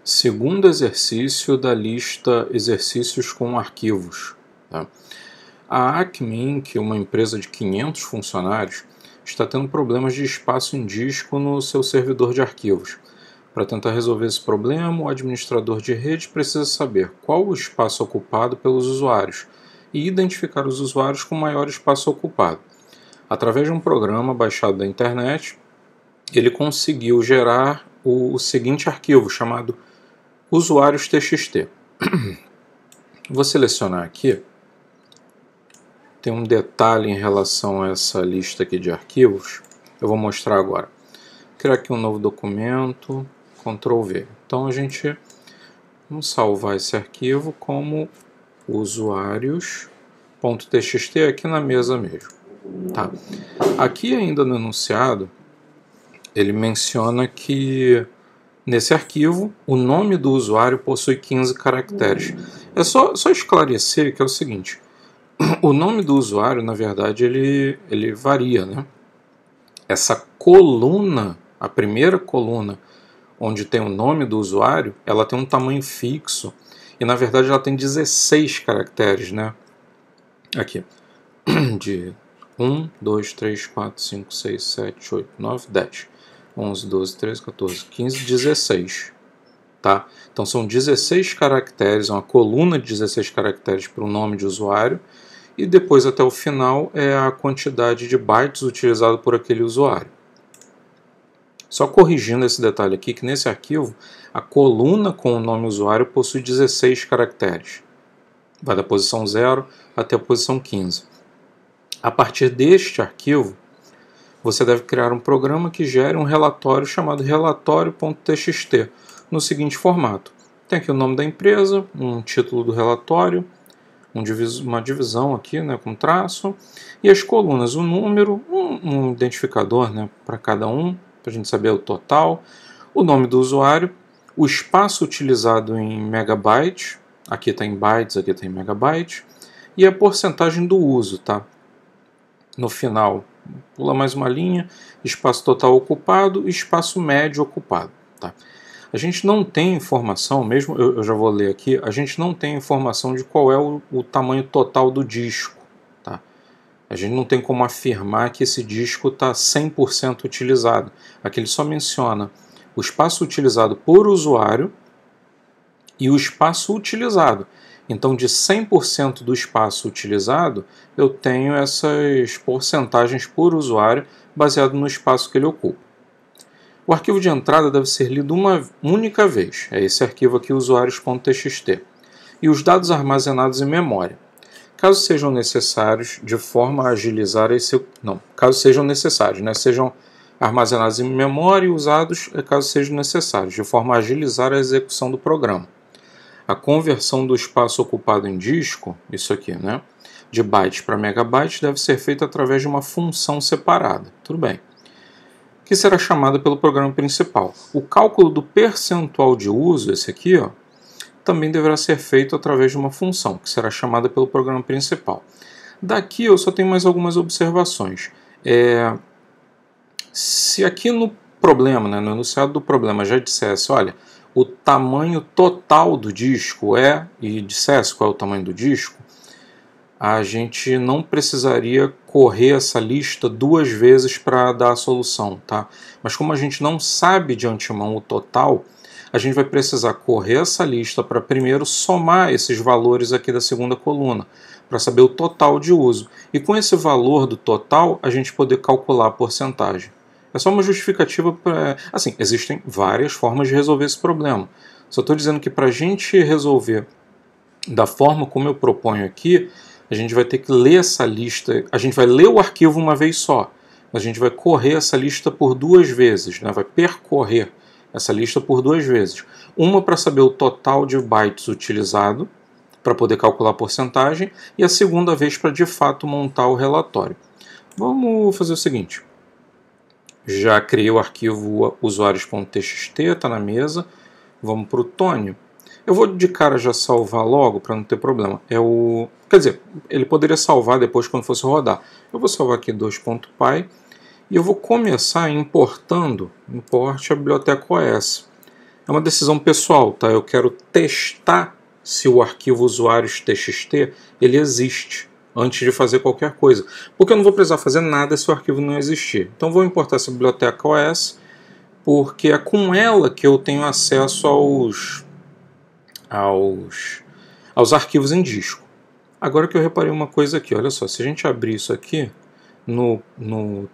Segundo exercício da lista exercícios com arquivos. Tá? A Acme, que é uma empresa de 500 funcionários, está tendo problemas de espaço em disco no seu servidor de arquivos. Para tentar resolver esse problema, o administrador de rede precisa saber qual o espaço ocupado pelos usuários e identificar os usuários com maior espaço ocupado. Através de um programa baixado da internet, ele conseguiu gerar o seguinte arquivo chamado usuários.txt. Vou selecionar aqui. Tem um detalhe em relação a essa lista aqui de arquivos. Eu vou mostrar agora. Criar aqui um novo documento, Ctrl V. Então vamos salvar esse arquivo como usuários.txt aqui na mesa mesmo. Tá. Aqui ainda no enunciado, ele menciona que nesse arquivo o nome do usuário possui 15 caracteres. É só esclarecer que é o seguinte: o nome do usuário, na verdade, ele varia, né? Essa coluna, a primeira coluna, onde tem o nome do usuário, ela tem um tamanho fixo e, na verdade, ela tem 16 caracteres, né? Aqui, de 1, 2, 3, 4, 5, 6, 7, 8, 9, 10, 11, 12, 13, 14, 15, 16. Tá? Então são 16 caracteres, uma coluna de 16 caracteres para o nome de usuário, e depois até o final é a quantidade de bytes utilizado por aquele usuário. Só corrigindo esse detalhe aqui, que nesse arquivo a coluna com o nome usuário possui 16 caracteres. Vai da posição 0 até a posição 15. A partir deste arquivo, você deve criar um programa que gere um relatório chamado relatório.txt, no seguinte formato. Tem aqui o nome da empresa, um título do relatório, uma divisão aqui, né, com traço, e as colunas, o número, um identificador, né, para cada um, para a gente saber o total, o nome do usuário, o espaço utilizado em megabytes, aqui está em bytes, aqui está em megabytes, e a porcentagem do uso, tá? No final, pula mais uma linha, espaço total ocupado e espaço médio ocupado, tá? A gente não tem informação, mesmo eu já vou ler aqui, a gente não tem informação de qual é o tamanho total do disco. Tá? A gente não tem como afirmar que esse disco está 100% utilizado. Aqui ele só menciona o espaço utilizado por usuário e o espaço utilizado. Então, de 100% do espaço utilizado, eu tenho essas porcentagens por usuário baseado no espaço que ele ocupa. O arquivo de entrada deve ser lido uma única vez, é esse arquivo aqui, usuários.txt, e os dados armazenados em memória. Caso sejam necessários, de forma a agilizar esse... Não, caso sejam necessários, né? Sejam armazenados em memória e usados caso sejam necessários, de forma a agilizar a execução do programa. A conversão do espaço ocupado em disco, isso aqui, né? De bytes para megabytes, deve ser feita através de uma função separada. Tudo bem. Que será chamada pelo programa principal. O cálculo do percentual de uso, esse aqui, ó, também deverá ser feito através de uma função, que será chamada pelo programa principal. Daqui eu só tenho mais algumas observações. Se aqui no problema, né, no enunciado do problema, já dissesse, olha, o tamanho total do disco e dissesse qual é o tamanho do disco, a gente não precisaria correr essa lista duas vezes para dar a solução, tá? Mas como a gente não sabe de antemão o total, a gente vai precisar correr essa lista para primeiro somar esses valores aqui da segunda coluna, para saber o total de uso. E com esse valor do total, a gente poder calcular a porcentagem. É só uma justificativa para... Assim, existem várias formas de resolver esse problema. Só estou dizendo que para a gente resolver da forma como eu proponho aqui, a gente vai ter que ler essa lista, a gente vai ler o arquivo uma vez só, mas a gente vai correr essa lista por duas vezes, né? Vai percorrer essa lista por duas vezes. Uma para saber o total de bytes utilizado, para poder calcular a porcentagem, e a segunda vez para de fato montar o relatório. Vamos fazer o seguinte, já criei o arquivo usuários.txt, está na mesa, vamos para o Tônio. Eu vou de cara já salvar logo para não ter problema. Quer dizer, ele poderia salvar depois quando fosse rodar. Eu vou salvar aqui 2.py e eu vou começar importando, importe a biblioteca OS. é uma decisão pessoal, tá? Eu quero testar se o arquivo usuários.txt ele existe antes de fazer qualquer coisa, porque eu não vou precisar fazer nada se o arquivo não existir. Então vou importar essa biblioteca OS, porque é com ela que eu tenho acesso aos arquivos em disco. Agora que eu reparei uma coisa aqui, olha só, se a gente abrir isso aqui, no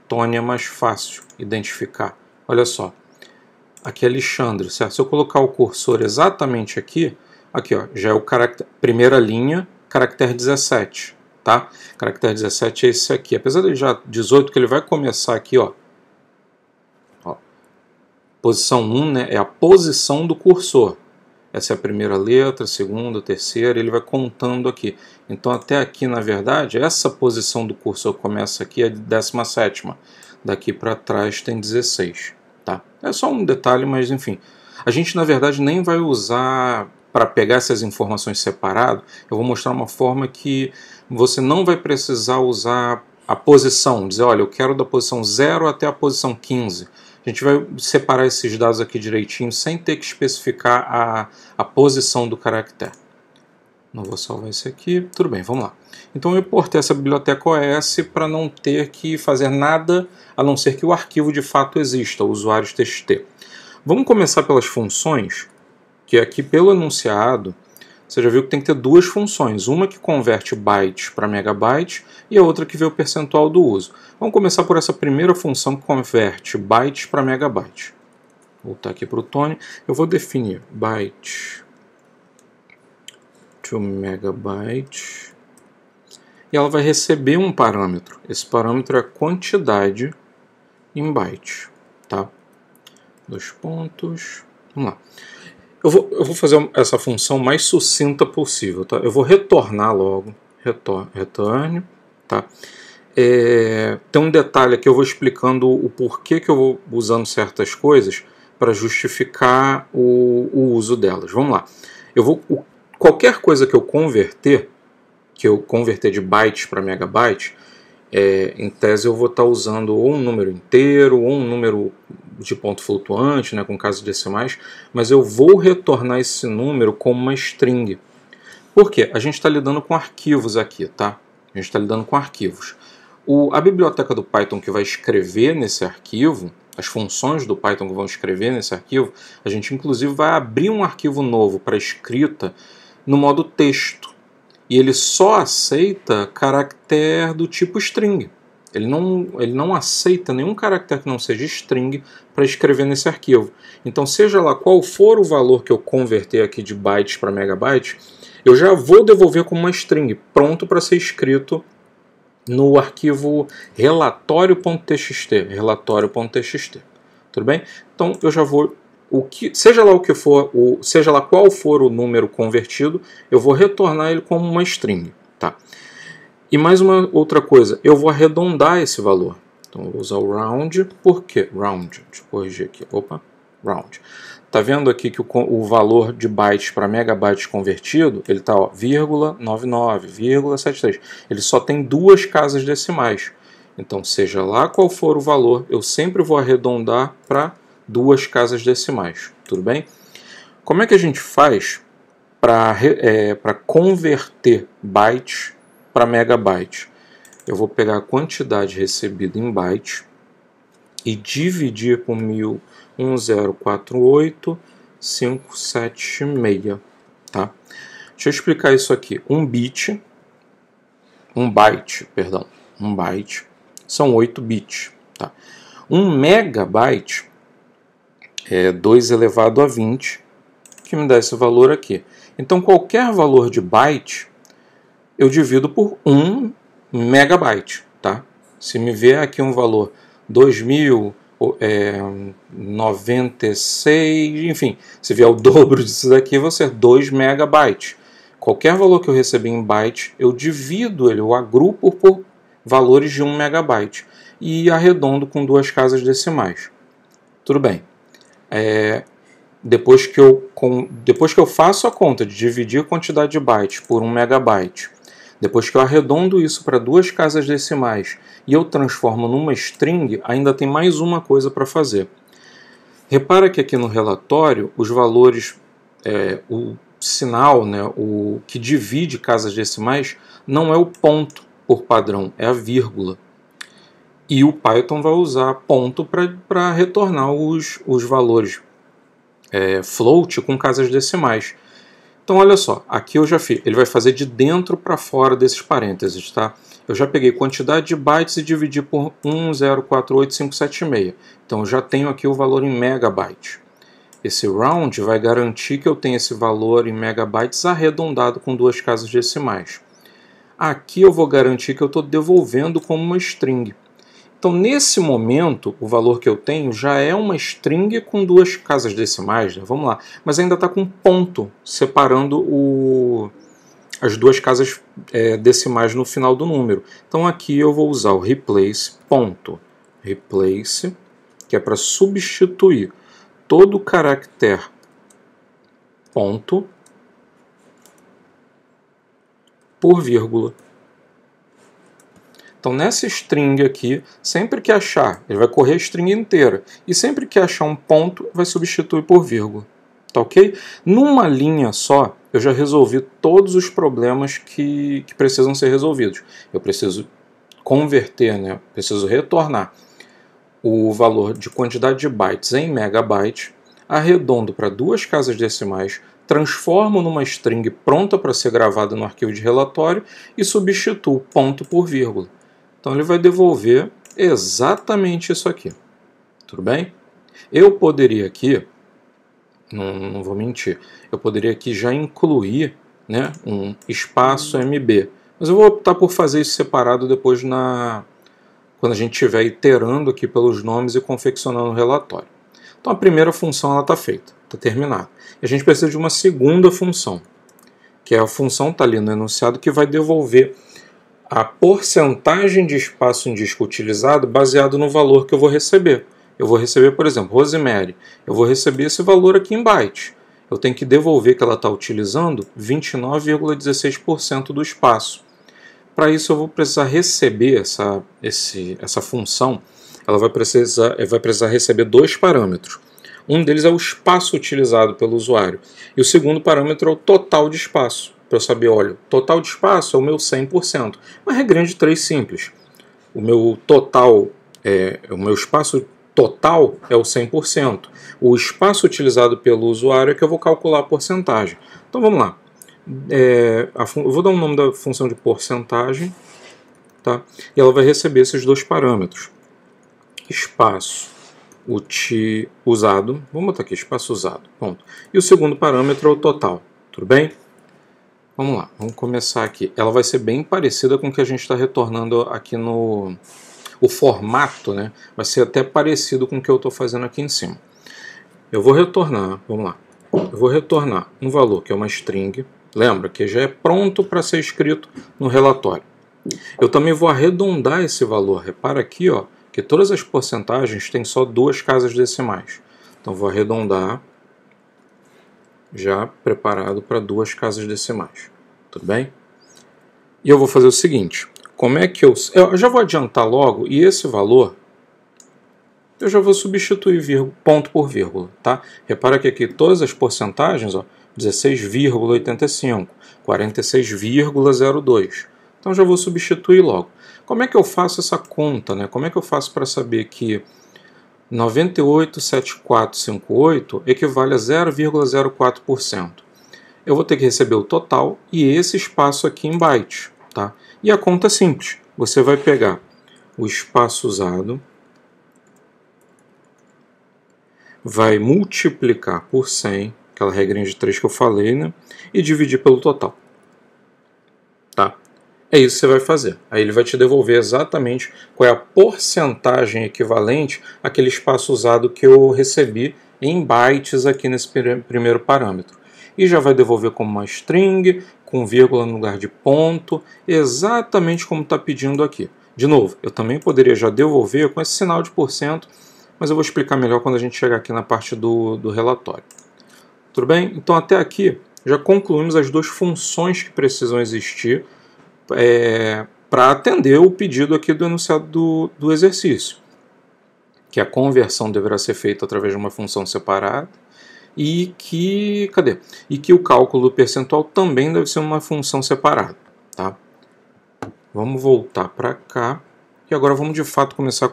Tony é mais fácil identificar. Olha só, aqui é Alexandre, certo? Se eu colocar o cursor exatamente aqui, ó, já é o caractere, primeira linha, caractere 17, tá? Caractere 17 é esse aqui. Apesar dele já 18, que ele vai começar aqui, ó. Posição 1, né, é a posição do cursor. Essa é a primeira letra, a segunda, a terceira, ele vai contando aqui. Então até aqui, na verdade, essa posição do cursor começa aqui, é de 17ª. Daqui para trás tem 16. Tá? É só um detalhe, mas enfim. A gente, na verdade, nem vai usar para pegar essas informações separado. Eu vou mostrar uma forma que você não vai precisar usar a posição. Dizer, olha, eu quero da posição 0 até a posição 15. A gente vai separar esses dados aqui direitinho, sem ter que especificar a posição do caractere. Não vou salvar esse aqui. Tudo bem, vamos lá. Então eu importei essa biblioteca OS para não ter que fazer nada, a não ser que o arquivo de fato exista, o usuários.txt. Vamos começar pelas funções, que aqui pelo enunciado, você já viu que tem que ter duas funções. Uma que converte bytes para megabyte e a outra que vê o percentual do uso. Vamos começar por essa primeira função que converte bytes para megabyte. Vou voltar aqui para o Tony. Eu vou definir byte to megabyte. E ela vai receber um parâmetro. Esse parâmetro é a quantidade em byte. Tá? Dois pontos. Vamos lá. Eu vou fazer essa função mais sucinta possível. Tá? Eu vou retornar logo. Return. Tá? Tem um detalhe aqui, eu vou explicando o porquê que eu vou usando certas coisas para justificar o uso delas. Vamos lá. Qualquer coisa que eu converter de bytes para megabyte, em tese eu vou estar usando ou um número inteiro, ou um número de ponto flutuante, né, com casos decimais, mas eu vou retornar esse número como uma string. Por quê? A gente está lidando com arquivos aqui, tá? A gente está lidando com arquivos. A biblioteca do Python que vai escrever nesse arquivo, as funções do Python que vão escrever nesse arquivo, a gente inclusive vai abrir um arquivo novo para escrita no modo texto. E ele só aceita caractere do tipo string. Ele não aceita nenhum caractere que não seja string para escrever nesse arquivo. Então, seja lá qual for o valor que eu converter aqui de bytes para megabyte, eu já vou devolver como uma string, pronto para ser escrito no arquivo relatório.txt. Tudo bem? Então, eu já vou... seja lá qual for o número convertido, eu vou retornar ele como uma string. Tá? E mais uma outra coisa, eu vou arredondar esse valor. Então eu vou usar o round. Por quê? Round. Deixa eu corrigir aqui. Opa, round. Tá vendo aqui que o valor de bytes para megabytes convertido, ele está 0,99,73. Ele só tem duas casas decimais. Então, seja lá qual for o valor, eu sempre vou arredondar para duas casas decimais. Tudo bem? Como é que a gente faz para converter bytes para megabyte? Eu vou pegar a quantidade recebida em byte e dividir por 1048,576. Tá? Deixa eu explicar isso aqui. Um byte são 8 bits. Tá? Um megabyte é 2 elevado a 20, que me dá esse valor aqui. Então, qualquer valor de byte, eu divido por 1 megabyte. Tá? Se me vier aqui um valor 2096, enfim, se vier o dobro disso daqui, vai ser 2 megabytes. Qualquer valor que eu receber em byte, eu divido ele, eu agrupo por valores de 1 megabyte e arredondo com duas casas decimais. Tudo bem. Depois que eu faço a conta de dividir a quantidade de bytes por 1 megabyte, depois que eu arredondo isso para duas casas decimais e eu transformo numa string, ainda tem mais uma coisa para fazer. Repara que aqui no relatório, os valores, o sinal, né, o que divide casas decimais, não é o ponto por padrão, é a vírgula. E o Python vai usar ponto para retornar os valores float com casas decimais. Então olha só, aqui eu já fiz, ele vai fazer de dentro para fora desses parênteses, tá? Eu já peguei quantidade de bytes e dividi por 1048576. Então eu já tenho aqui o valor em megabyte. Esse round vai garantir que eu tenha esse valor em megabytes arredondado com duas casas decimais. Aqui eu vou garantir que eu estou devolvendo como uma string. Então, nesse momento, o valor que eu tenho já é uma string com duas casas decimais, né? Vamos lá, mas ainda está com ponto separando as duas casas decimais no final do número. Então, aqui eu vou usar o replace, ponto, replace, que é para substituir todo o caractere ponto por vírgula. Então, nessa string aqui, sempre que achar, ele vai correr a string inteira, e sempre que achar um ponto, vai substituir por vírgula. Tá ok? Numa linha só, eu já resolvi todos os problemas que precisam ser resolvidos. Eu preciso converter, né? Preciso retornar o valor de quantidade de bytes em megabyte, arredondo para duas casas decimais, transformo numa string pronta para ser gravada no arquivo de relatório e substituo ponto por vírgula. Então ele vai devolver exatamente isso aqui. Tudo bem? Eu poderia aqui, não vou mentir, eu poderia aqui já incluir, né, um espaço MB. Mas eu vou optar por fazer isso separado depois quando a gente estiver iterando aqui pelos nomes e confeccionando o relatório. Então a primeira função está feita, está terminada. E a gente precisa de uma segunda função, que é a função, está ali no enunciado, que vai devolver a porcentagem de espaço em disco utilizado baseado no valor que eu vou receber. Eu vou receber, por exemplo, Rosemary. Eu vou receber esse valor aqui em byte. Eu tenho que devolver que ela está utilizando 29,16% do espaço. Para isso eu vou precisar receber essa função. Ela vai precisar receber dois parâmetros. Um deles é o espaço utilizado pelo usuário. E o segundo parâmetro é o total de espaço. Para eu saber, olha, o total de espaço é o meu 100%. Uma regrinha de 3 simples. O meu espaço total é o 100%. O espaço utilizado pelo usuário é que eu vou calcular a porcentagem. Então vamos lá. Eu vou dar um nome da função de porcentagem, tá? E ela vai receber esses dois parâmetros. Espaço usado. Vamos botar aqui, espaço usado. Ponto. E o segundo parâmetro é o total. Tudo bem? Vamos lá, vamos começar aqui. Ela vai ser bem parecida com o que a gente está retornando aqui no... O formato, né? Vai ser até parecido com o que eu estou fazendo aqui em cima. Eu vou retornar, vamos lá. Eu vou retornar um valor que é uma string. Lembra que já é pronto para ser escrito no relatório. Eu também vou arredondar esse valor. Repara aqui, ó, que todas as porcentagens têm só duas casas decimais. Então vou arredondar, já preparado para duas casas decimais. Tudo bem? E eu vou fazer o seguinte, como é que eu já vou adiantar logo, e esse valor eu já vou substituir ponto por vírgula, tá? Repara que aqui todas as porcentagens, ó, 16,85, 46,02. Então já vou substituir logo. Como é que eu faço essa conta, né? Como é que eu faço para saber que 98,7458 equivale a 0,04%. Eu vou ter que receber o total e esse espaço aqui em bytes. Tá? E a conta é simples. Você vai pegar o espaço usado, vai multiplicar por 100, aquela regrinha de 3 que eu falei, né? E dividir pelo total. Tá? É isso que você vai fazer. Aí ele vai te devolver exatamente qual é a porcentagem equivalente àquele espaço usado que eu recebi em bytes aqui nesse primeiro parâmetro. E já vai devolver como uma string, com vírgula no lugar de ponto, exatamente como está pedindo aqui. De novo, eu também poderia já devolver com esse sinal de %, mas eu vou explicar melhor quando a gente chegar aqui na parte do relatório. Tudo bem? Então até aqui já concluímos as duas funções que precisam existir para atender o pedido aqui do enunciado do exercício, que a conversão deverá ser feita através de uma função separada, e que o cálculo do percentual também deve ser uma função separada, tá? Vamos voltar para cá e agora vamos de fato começar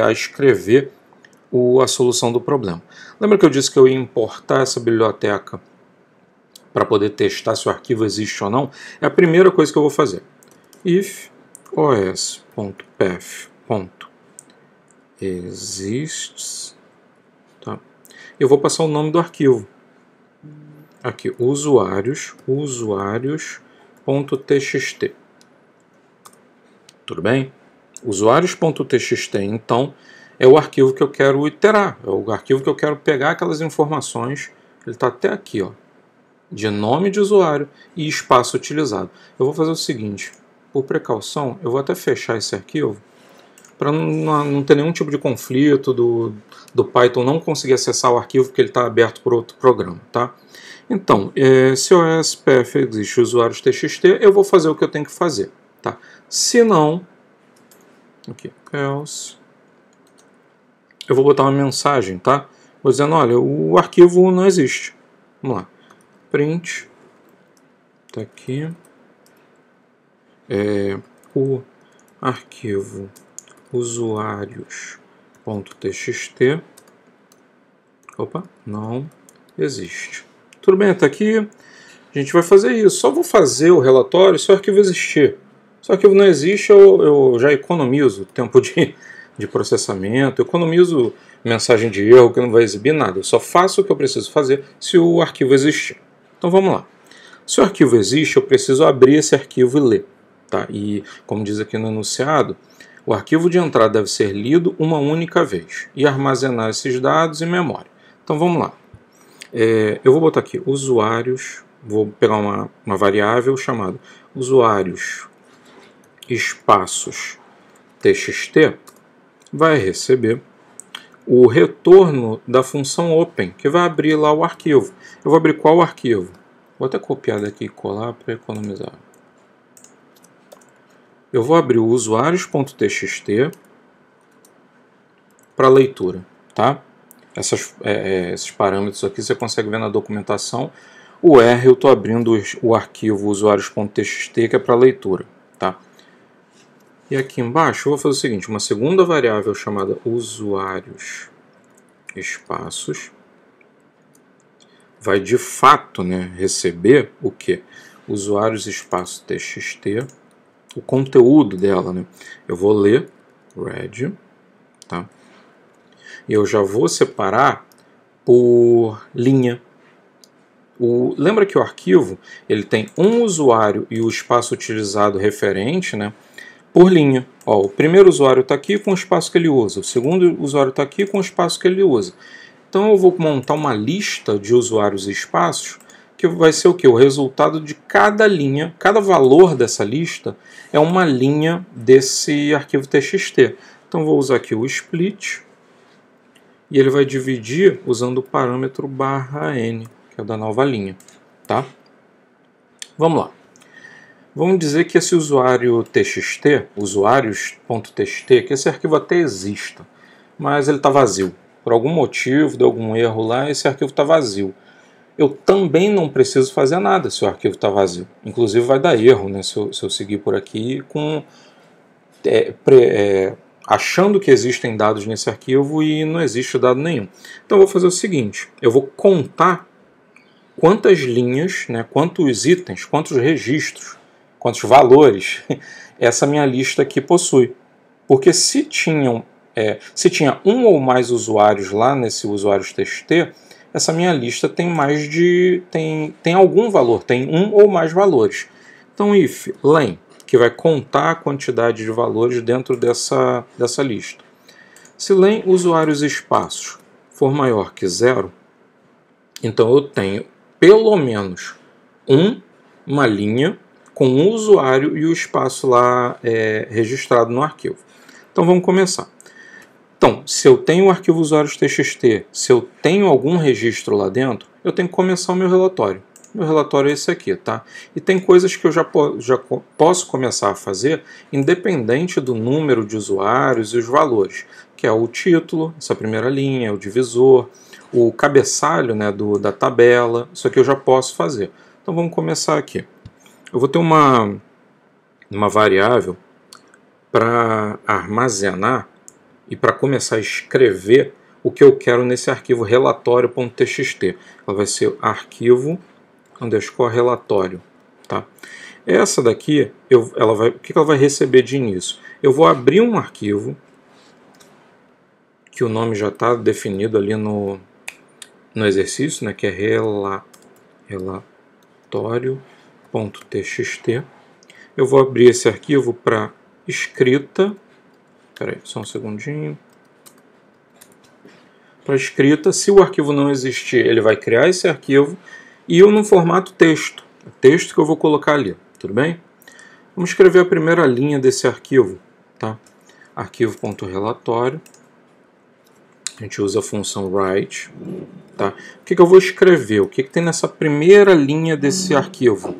a escrever a solução do problema. Lembra que eu disse que eu ia importar essa biblioteca para poder testar se o arquivo existe ou não? É a primeira coisa que eu vou fazer. If os.path.exists, tá? Eu vou passar o nome do arquivo. Aqui, usuários.txt. Tudo bem? Usuários.txt, então, é o arquivo que eu quero iterar. É o arquivo que eu quero pegar aquelas informações. Ele está até aqui, ó, de nome de usuário e espaço utilizado. Eu vou fazer o seguinte, por precaução, eu vou até fechar esse arquivo para não ter nenhum tipo de conflito do Python não conseguir acessar o arquivo porque ele está aberto por outro programa, tá? Então, se os.path existe usuários.txt, eu vou fazer o que eu tenho que fazer, tá? Se não, aqui, else, eu vou botar uma mensagem, tá? Vou dizendo, olha, o arquivo não existe. Vamos lá. Print, tá aqui, o arquivo usuários.txt, opa, não existe. Tudo bem, até aqui a gente vai fazer isso. Só vou fazer o relatório se o arquivo existir. Se o arquivo não existe, eu já economizo tempo de processamento, economizo mensagem de erro que não vai exibir nada. Eu só faço o que eu preciso fazer se o arquivo existir. Então vamos lá. Se o arquivo existe, eu preciso abrir esse arquivo e ler. Tá? E como diz aqui no enunciado, o arquivo de entrada deve ser lido uma única vez e armazenar esses dados em memória. Então vamos lá. Eu vou botar aqui usuários, vou pegar uma variável chamada usuários espaços txt, vai receber o retorno da função open, que vai abrir lá o arquivo. Eu vou abrir qual arquivo? Vou até copiar daqui e colar para economizar. Eu vou abrir o usuários.txt para leitura, tá? Esses parâmetros aqui você consegue ver na documentação. O R eu estou abrindo o arquivo usuários.txt, que é para leitura, tá? E aqui embaixo eu vou fazer o seguinte, uma segunda variável chamada usuários espaços vai de fato, né, receber o que? Usuários espaço txt, o conteúdo dela, né? Eu vou ler read, tá? E eu já vou separar por linha. Lembra que o arquivo ele tem um usuário e o espaço utilizado referente, né, por linha. Ó, o primeiro usuário está aqui com o espaço que ele usa, o segundo usuário está aqui com o espaço que ele usa. Então eu vou montar uma lista de usuários e espaços que vai ser o que? O resultado de cada linha, cada valor dessa lista é uma linha desse arquivo txt. Então vou usar aqui o split e ele vai dividir usando o parâmetro /n, que é da nova linha, tá? Vamos lá. Vamos dizer que esse usuário txt, usuários.txt, que esse arquivo até exista, mas ele está vazio. Por algum motivo, deu algum erro lá, esse arquivo está vazio. Eu também não preciso fazer nada se o arquivo está vazio. Inclusive vai dar erro, né, se eu seguir por aqui com achando que existem dados nesse arquivo e não existe dado nenhum. Então eu vou fazer o seguinte, eu vou contar quantas linhas, né, quantos itens, quantos registros, quantos valores essa minha lista aqui possui. Porque se tinha um ou mais usuários lá nesse usuários txt, essa minha lista tem tem algum valor, tem um ou mais valores. Então if len, que vai contar a quantidade de valores dentro dessa lista. Se len usuários espaços for maior que 0, então eu tenho pelo menos uma linha com um usuário e o espaço lá registrado no arquivo. Então vamos começar. Então, se eu tenho o arquivo usuários.txt, se eu tenho algum registro lá dentro, eu tenho que começar o meu relatório. Meu relatório é esse aqui, tá? E tem coisas que eu já posso começar a fazer independente do número de usuários e os valores. que é o título, essa primeira linha, o divisor, o cabeçalho, né, da tabela. Isso aqui eu já posso fazer. Então vamos começar aqui. Eu vou ter uma variável para armazenar e para começar a escrever o que eu quero nesse arquivo relatório.txt. Ela vai ser arquivo _relatório, tá? Essa daqui, o que ela vai receber de início? Eu vou abrir um arquivo, que o nome já está definido ali no exercício, né, que é relatório.txt. Eu vou abrir esse arquivo para escrita. Espera aí, só um segundinho. Para escrita, se o arquivo não existir, ele vai criar esse arquivo e eu no formato texto. Texto que eu vou colocar ali, tudo bem? Vamos escrever a primeira linha desse arquivo, tá? Arquivo.relatório. A gente usa a função write, tá? O que eu vou escrever? O que tem nessa primeira linha desse arquivo?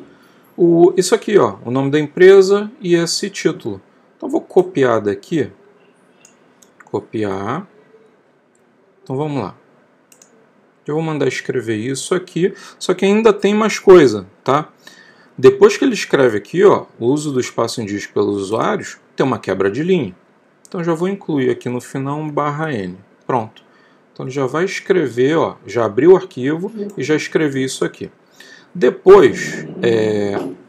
Isso aqui, ó, o nome da empresa e esse título. Então eu vou copiar daqui. Copiar. Então vamos lá. Eu vou mandar escrever isso aqui, só que ainda tem mais coisa, tá? Depois que ele escreve aqui, ó, o uso do espaço indígena pelos usuários, tem uma quebra de linha. Então já vou incluir aqui no final um /n. Pronto. Então ele já vai escrever, ó, já abriu o arquivo e já escrevi isso aqui. Depois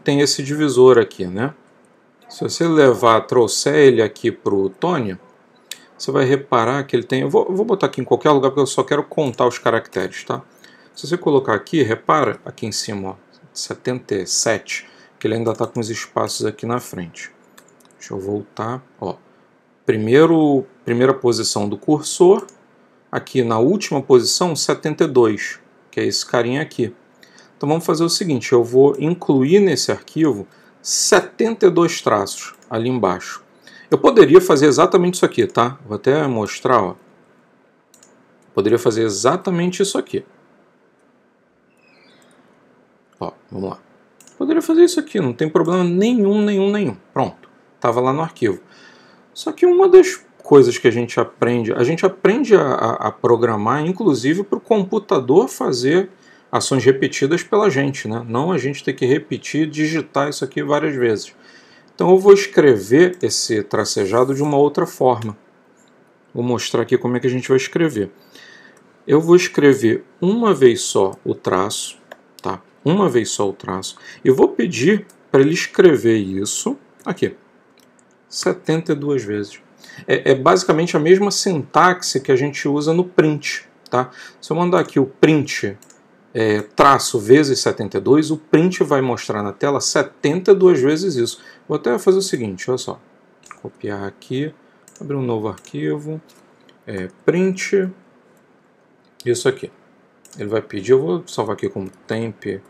tem esse divisor aqui, né? Se você trouxer ele aqui para o Tony, você vai reparar que ele tem... Eu vou botar aqui em qualquer lugar porque eu só quero contar os caracteres, tá? Se você colocar aqui, repara aqui em cima, ó, 77, que ele ainda está com os espaços aqui na frente. Deixa eu voltar, ó. Primeira posição do cursor, aqui na última posição, 72, que é esse carinha aqui. Então vamos fazer o seguinte, eu vou incluir nesse arquivo 72 traços ali embaixo. Eu poderia fazer exatamente isso aqui, tá? Vou até mostrar, ó. Poderia fazer exatamente isso aqui. Ó, vamos lá. Poderia fazer isso aqui, não tem problema nenhum. Pronto, estava lá no arquivo. Só que uma das coisas que a gente aprende a programar, inclusive para o computador fazer ações repetidas pela gente, né? Não a gente ter que repetir, digitar isso aqui várias vezes. Então eu vou escrever esse tracejado de uma outra forma. Vou mostrar aqui como é que a gente vai escrever. Eu vou escrever uma vez só o traço, tá? Uma vez só o traço. E vou pedir para ele escrever isso aqui, 72 vezes. É basicamente a mesma sintaxe que a gente usa no print, tá? Se eu mandar aqui o print traço vezes 72, o print vai mostrar na tela 72 vezes isso. Vou até fazer o seguinte, olha só. Copiar aqui, abrir um novo arquivo, print, isso aqui. Ele vai pedir, eu vou salvar aqui como temp.py.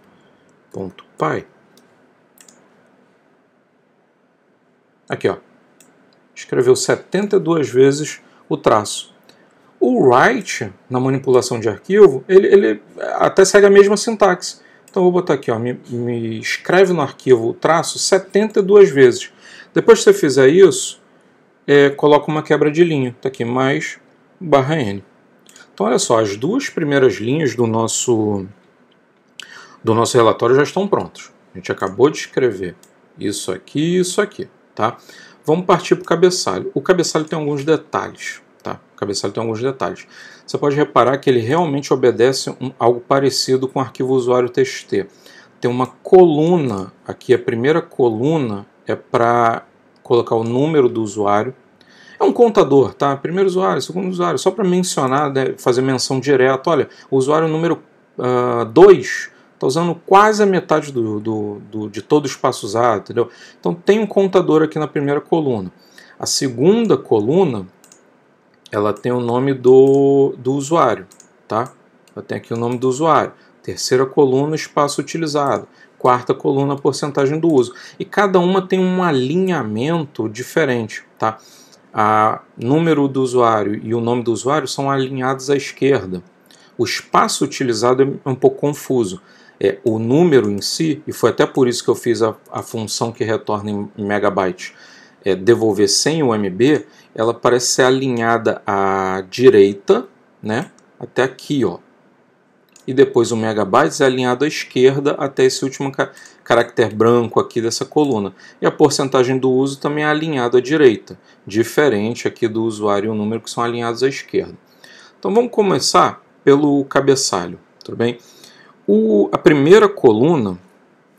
Aqui, ó. Escreveu 72 vezes o traço. O write, na manipulação de arquivo, ele até segue a mesma sintaxe. Então eu vou botar aqui, ó, me escreve no arquivo o traço 72 vezes. Depois que você fizer isso, coloca uma quebra de linha. Está aqui, mais /n. Então olha só, as duas primeiras linhas do nosso relatório já estão prontas. A gente acabou de escrever isso aqui e isso aqui, tá? Vamos partir para o cabeçalho. O cabeçalho tem alguns detalhes. Tá? O cabeçalho tem alguns detalhes. Você pode reparar que ele realmente obedece algo parecido com o arquivo usuário.txt. Tem uma coluna aqui, a primeira coluna é para colocar o número do usuário. É um contador, tá? Primeiro usuário, segundo usuário, só para mencionar, né, fazer menção direta. Olha, o usuário número 2 está usando quase a metade de todo o espaço usado, entendeu? Então tem um contador aqui na primeira coluna. A segunda coluna, ela tem o nome do usuário, tá? Ela tem aqui o nome do usuário. Terceira coluna, espaço utilizado. Quarta coluna, porcentagem do uso. E cada uma tem um alinhamento diferente, tá? A número do usuário e o nome do usuário são alinhados à esquerda. O espaço utilizado é um pouco confuso. O número em si, e foi até por isso que eu fiz a função que retorna em megabytes, devolver sem o MB, ela parece ser alinhada à direita, né, até aqui, ó. E depois o megabytes é alinhado à esquerda até esse último caractere branco aqui dessa coluna. E a porcentagem do uso também é alinhada à direita, diferente aqui do usuário e o número que são alinhados à esquerda. Então vamos começar pelo cabeçalho, tudo bem? A primeira coluna,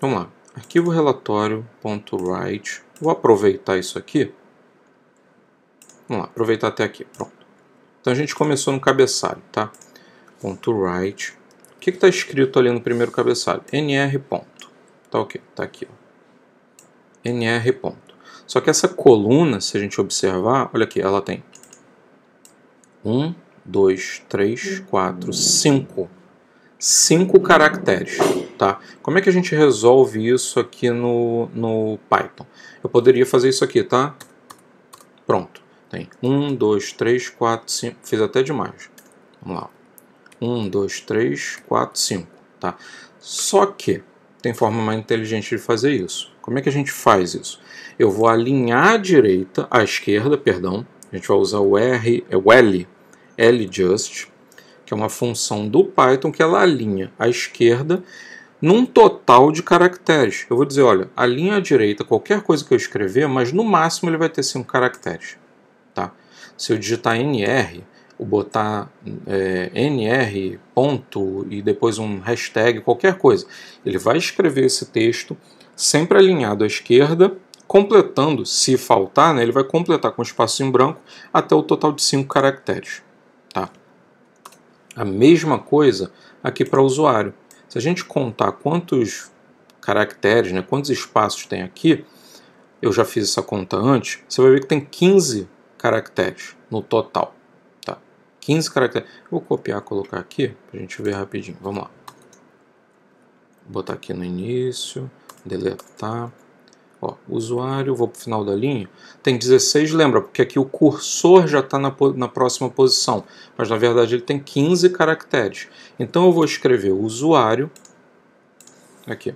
vamos lá, arquivo relatório.write, vou aproveitar isso aqui. Vamos lá, aproveitar até aqui, pronto. Então a gente começou no cabeçalho, tá? .write. O que está escrito ali no primeiro cabeçalho? nr. Ponto. Tá ok, tá aqui, ó. nr. Ponto. Só que essa coluna, se a gente observar, olha aqui, ela tem 1, 2, 3, 4, 5. 5 caracteres, tá? Como é que a gente resolve isso aqui no Python? Eu poderia fazer isso aqui, tá? Pronto. Tem 1, 2, 3, 4, 5. Fiz até demais. Vamos lá. 1, 2, 3, 4, 5. Tá? Só que tem forma mais inteligente de fazer isso. Como é que a gente faz isso? Eu vou alinhar à direita, à esquerda, perdão. A gente vai usar o ljust, que é uma função do Python que ela alinha à esquerda num total de caracteres. Eu vou dizer, olha, alinha à direita qualquer coisa que eu escrever, mas no máximo ele vai ter 5 caracteres. Tá? Se eu digitar nr, ou botar nr ponto e depois um hashtag, qualquer coisa, ele vai escrever esse texto sempre alinhado à esquerda, completando, se faltar, né, ele vai completar com espaço em branco até o total de 5 caracteres. Tá? A mesma coisa aqui para o usuário. Se a gente contar quantos caracteres, né, quantos espaços tem aqui, eu já fiz essa conta antes, você vai ver que tem 15 caracteres no total. Tá? 15 caracteres. Vou copiar e colocar aqui para a gente ver rapidinho. Vamos lá. Vou botar aqui no início, deletar. Ó, usuário, vou para o final da linha, tem 16, lembra, porque aqui o cursor já está na próxima posição, mas na verdade ele tem 15 caracteres. Então eu vou escrever usuário, aqui,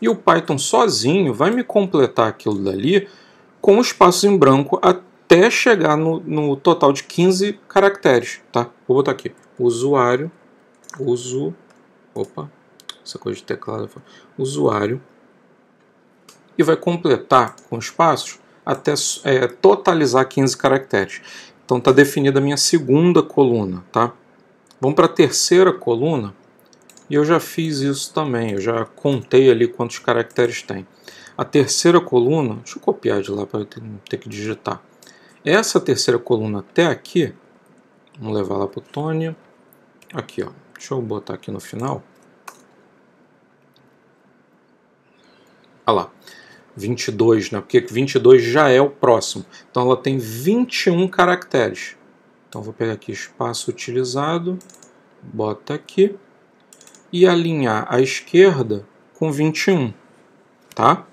e o Python sozinho vai me completar aquilo dali com espaços em branco até chegar no total de 15 caracteres. Tá? Vou botar aqui, usuário, essa coisa de teclado, usuário, e vai completar com espaços até totalizar 15 caracteres. Então está definida a minha segunda coluna. Tá? Vamos para a terceira coluna, e eu já fiz isso também, eu já contei ali quantos caracteres tem. A terceira coluna, deixa eu copiar de lá para eu não ter que digitar. Essa terceira coluna até aqui, vamos levar lá para o Tony, aqui, ó. Deixa eu botar aqui no final. Olha lá. 22, né? Porque 22 já é o próximo. Então ela tem 21 caracteres. Então vou pegar aqui espaço utilizado, bota aqui e alinhar à esquerda com 21, tá?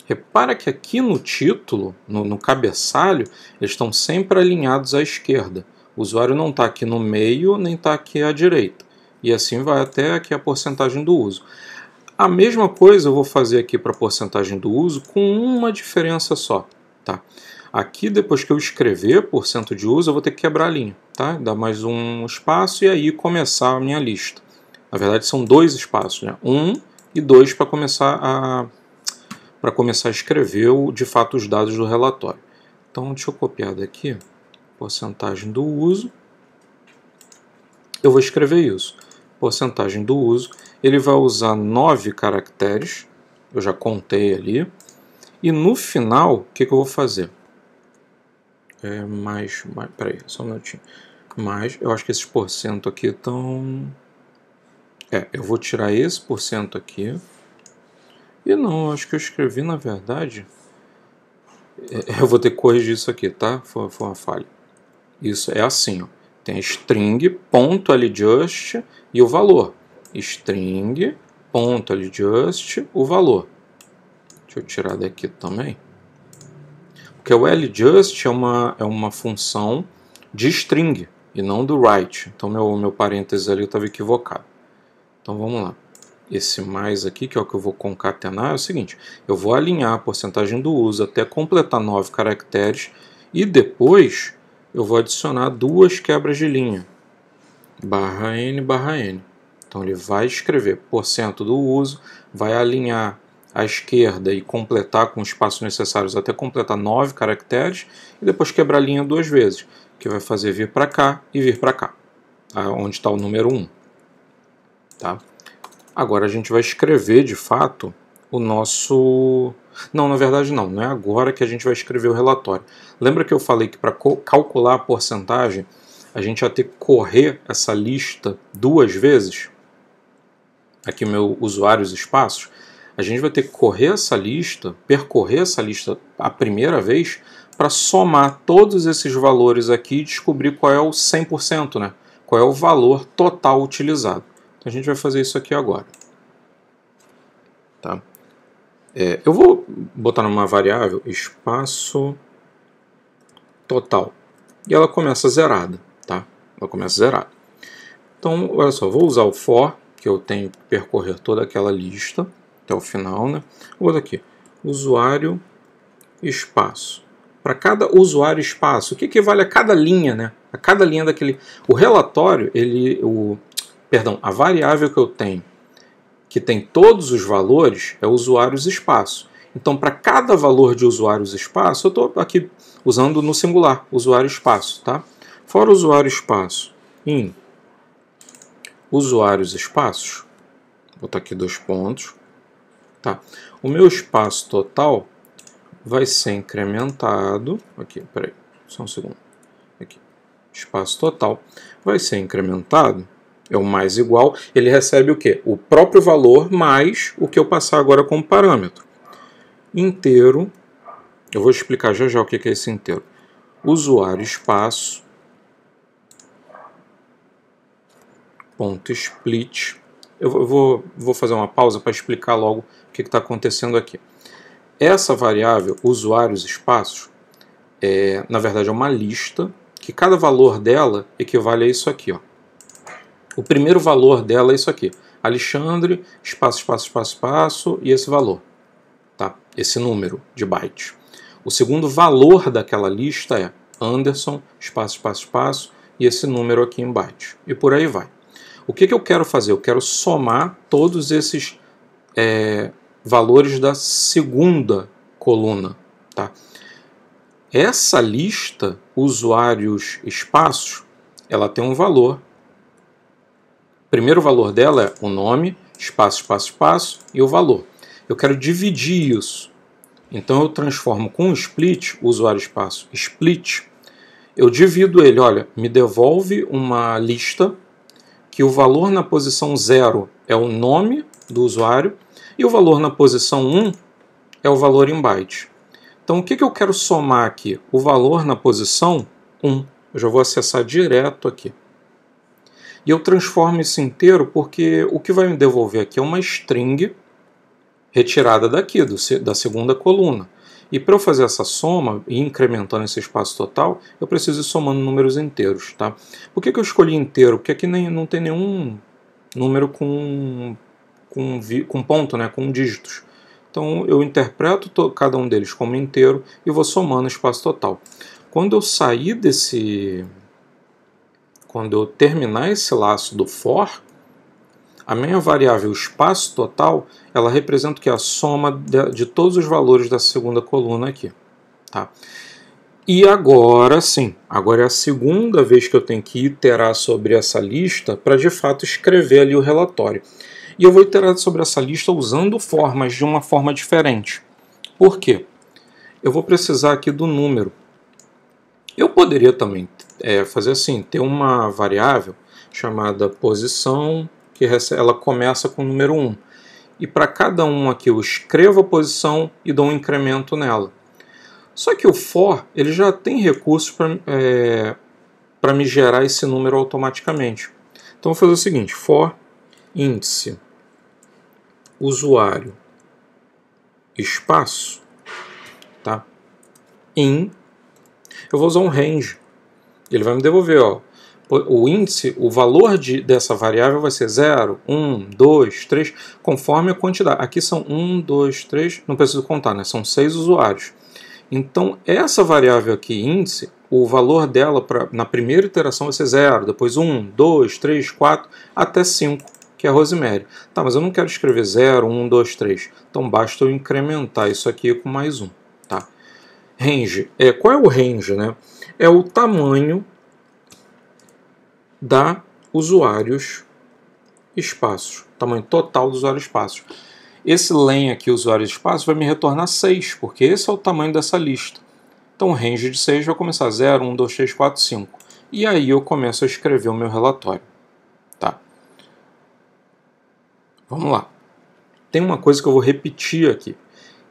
Repara que aqui no título, no cabeçalho, eles estão sempre alinhados à esquerda. O usuário não está aqui no meio, nem está aqui à direita. E assim vai até aqui a porcentagem do uso. A mesma coisa eu vou fazer aqui para a porcentagem do uso com uma diferença só. Tá? Aqui, depois que eu escrever % de uso, eu vou ter que quebrar a linha. Tá? Dar mais um espaço e aí começar a minha lista. Na verdade, são 2 espaços. Né? 1 e 2 para começar a escrever, de fato, os dados do relatório. Então, deixa eu copiar daqui. Porcentagem do uso. Eu vou escrever isso. Porcentagem do uso. Ele vai usar 9 caracteres, eu já contei ali, e no final, o que eu vou fazer? Peraí, só um minutinho. Eu acho que esses % aqui estão... eu vou tirar esse % aqui, e não, acho que eu escrevi, na verdade, eu vou ter que corrigir isso aqui, tá? Foi uma falha. Isso é assim, ó. Tem string, ponto ljust e o valor. String, ponto ljust, o valor. Deixa eu tirar daqui também. Porque o ljust é uma função de string e não do write. Então meu parênteses ali estava equivocado. Então vamos lá. esse mais aqui, que é o que eu vou concatenar, é o seguinte: eu vou alinhar a porcentagem do uso até completar 9 caracteres e depois eu vou adicionar duas quebras de linha, barra N, barra N. Então ele vai escrever % do uso, vai alinhar à esquerda e completar com os espaços necessários até completar 9 caracteres e depois quebrar a linha duas vezes, que vai fazer vir para cá e vir para cá, onde está o número 1. Tá? Agora a gente vai escrever de fato o nosso... Não, na verdade não é agora que a gente vai escrever o relatório. Lembra que eu falei que para calcular a porcentagem a gente ia ter que correr essa lista duas vezes? Aqui meu usuários espaços. A gente vai ter que correr essa lista, percorrer essa lista a primeira vez para somar todos esses valores aqui e descobrir qual é o 100%, né? Qual é o valor total utilizado. Então a gente vai fazer isso aqui agora. Tá? Eu vou botar numa variável espaço total. E ela começa zerada. Tá? Ela começa zerada. Então, olha só, vou usar o for, que eu tenho que percorrer toda aquela lista até o final, né? Vou botar aqui, usuário espaço. Para cada usuário espaço, o que equivale a cada linha, né? A cada linha daquele... O relatório, a variável que eu tenho, que tem todos os valores, é usuários espaço. Então, para cada valor de usuários espaço, eu estou aqui usando no singular, usuário espaço, tá? For usuário espaço em usuários espaços, vou botar aqui 2 pontos, tá? O meu espaço total vai ser incrementado, aqui, peraí, só um segundo, aqui, espaço total vai ser incrementado, é o mais igual, ele recebe o quê? O próprio valor mais o que eu passar agora como parâmetro. Inteiro, eu vou explicar já já o que é esse inteiro. Usuário espaço, ponto split. Eu vou fazer uma pausa para explicar logo o que está acontecendo aqui. Essa variável, usuários espaços, na verdade é uma lista, que cada valor dela equivale a isso aqui. Ó. O primeiro valor dela é isso aqui. Alexandre, espaço, espaço, espaço, espaço, e esse valor. Tá? Esse número de bytes. O segundo valor daquela lista é Anderson, espaço, espaço, espaço, e esse número aqui em bytes. E por aí vai. O que eu quero fazer? Eu quero somar todos esses valores da segunda coluna. Tá? Essa lista, usuários espaços, ela tem um valor. O primeiro valor dela é o nome, espaço, espaço, espaço, e o valor. Eu quero dividir isso. Então eu transformo com o split, usuário espaço, split, eu divido ele, olha, me devolve uma lista que o valor na posição 0 é o nome do usuário e o valor na posição 1 é o valor em byte. Então o que eu quero somar aqui? O valor na posição 1. Eu já vou acessar direto aqui. E eu transformo isso inteiro porque o que vai me devolver aqui é uma string retirada daqui, da segunda coluna. E para eu fazer essa soma e incrementando esse espaço total, eu preciso ir somando números inteiros. Tá? Por que eu escolhi inteiro? Porque aqui não tem nenhum número com ponto, né, com dígitos. Então eu interpreto cada um deles como inteiro e vou somando o espaço total. Quando eu sair quando eu terminar esse laço do for, a minha variável espaço total, ela representa o que? A soma de todos os valores da segunda coluna aqui. Tá? E agora sim, agora é a segunda vez que eu tenho que iterar sobre essa lista para de fato escrever ali o relatório. E eu vou iterar sobre essa lista usando for, mas de uma forma diferente. Por quê? Eu vou precisar aqui do número. Eu poderia também fazer assim, ter uma variável chamada posição, que ela começa com o número 1. E para cada um aqui eu escrevo a posição e dou um incremento nela. Só que o for ele já tem recursos para me gerar esse número automaticamente. Então eu vou fazer o seguinte, for índice usuário espaço, tá? Eu vou usar um range. Ele vai me devolver, ó, o índice, o valor dessa variável vai ser 0, 1, 2, 3, conforme a quantidade. Aqui são 1, 2, 3, não preciso contar, né? São 6 usuários. Então, essa variável aqui, índice, o valor dela na primeira iteração vai ser 0, depois 1, 2, 3, 4, até 5, que é a Rosemary. Tá, mas eu não quero escrever 0, 1, 2, 3. Então, basta eu incrementar isso aqui com mais 1. Tá? Range. Qual é o range, né? É o tamanho da usuários espaços, tamanho total do usuário espaços. Esse len aqui, usuários espaços, vai me retornar 6, porque esse é o tamanho dessa lista. Então o range de 6 vai começar 0, 1, 2, 3, 4, 5. E aí eu começo a escrever o meu relatório. Tá? Vamos lá. Tem uma coisa que eu vou repetir aqui,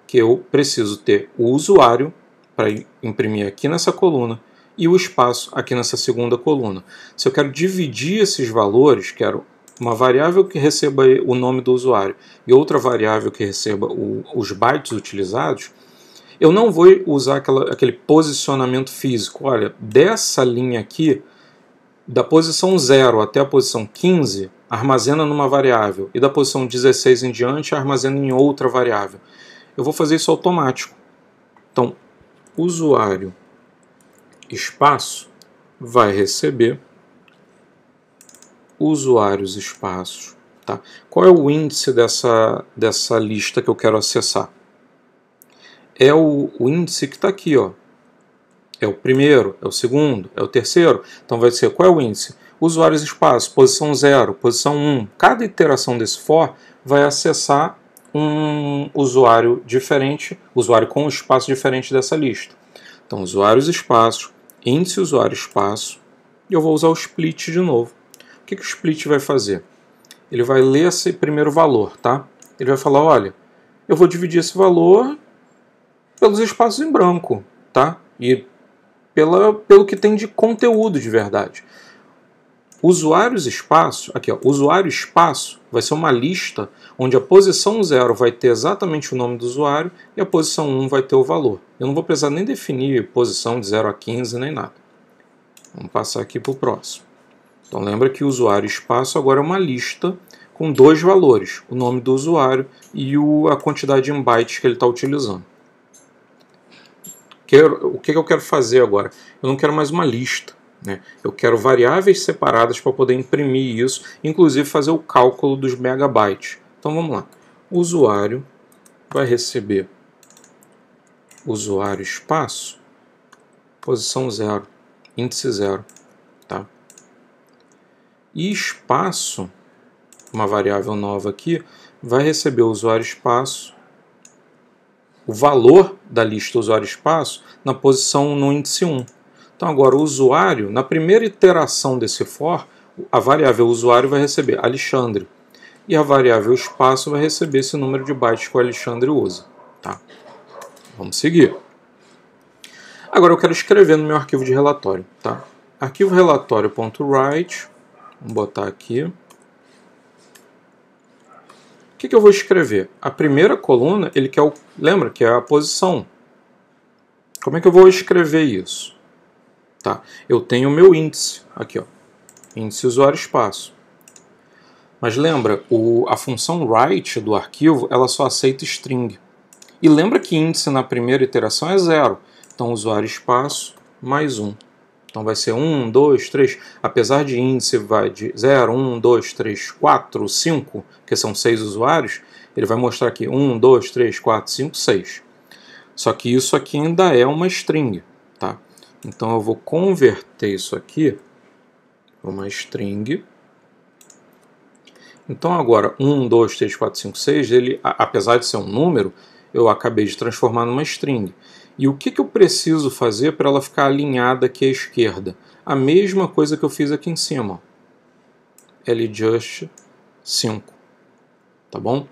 que eu preciso ter o usuário para imprimir aqui nessa coluna e o espaço aqui nessa segunda coluna. Se eu quero dividir esses valores, quero uma variável que receba o nome do usuário e outra variável que receba os bytes utilizados, eu não vou usar aquele posicionamento físico. Olha, dessa linha aqui, da posição 0 até a posição 15, armazena numa variável, e da posição 16 em diante, armazena em outra variável. Eu vou fazer isso automático. Então, usuário espaço vai receber usuários espaços. Tá? Qual é o índice dessa lista que eu quero acessar? É o índice que está aqui, ó. É o primeiro, é o segundo, é o terceiro. Então vai ser, qual é o índice? Usuários espaço, posição 0, posição 1. Cada iteração desse for vai acessar um usuário diferente, usuário com um espaço diferente dessa lista. Então, usuários espaço, índice usuário espaço, e eu vou usar o split de novo. O que o split vai fazer? Ele vai ler esse primeiro valor, tá? Ele vai falar, olha, eu vou dividir esse valor pelos espaços em branco, tá? E pelo que tem de conteúdo de verdade. Usuários espaço, aqui ó, usuário espaço vai ser uma lista onde a posição 0 vai ter exatamente o nome do usuário e a posição 1 vai ter o valor. Eu não vou precisar nem definir posição de 0 a 15 nem nada. Vamos passar aqui para o próximo. Então lembra que o usuário espaço agora é uma lista com dois valores, o nome do usuário e a quantidade em bytes que ele está utilizando. O que eu quero fazer agora? Eu não quero mais uma lista. Né? Eu quero variáveis separadas para poder imprimir isso, inclusive fazer o cálculo dos megabytes. Então vamos lá. O usuário vai receber usuário espaço, posição 0, índice 0. Tá? E espaço, uma variável nova aqui, vai receber o usuário espaço, o valor da lista usuário espaço na posição no índice 1. Então agora o usuário, na primeira iteração desse for, a variável usuário vai receber Alexandre. E a variável espaço vai receber esse número de bytes que o Alexandre usa. Tá? Vamos seguir. Agora eu quero escrever no meu arquivo de relatório. Tá? Arquivo relatório.write. Vamos botar aqui. O que eu vou escrever? A primeira coluna, ele quer lembra que é a posição. Como é que eu vou escrever isso? Tá? Eu tenho o meu índice, aqui ó, índice usuário espaço. Mas lembra, a função write do arquivo, ela só aceita string. E lembra que índice na primeira iteração é 0. Então usuário espaço mais 1. Então vai ser 1, 2, 3. Apesar de índice vai de 0, 1, 2, 3, 4, 5, que são 6 usuários, ele vai mostrar aqui 1, 2, 3, 4, 5, 6. Só que isso aqui ainda é uma string. Tá? Então eu vou converter isso aqui para uma string. Então agora 1, 2, 3, 4, 5, 6, ele, apesar de ser um número, eu acabei de transformar numa string. E o que eu preciso fazer para ela ficar alinhada aqui à esquerda? A mesma coisa que eu fiz aqui em cima. ljust 5. Tá bom?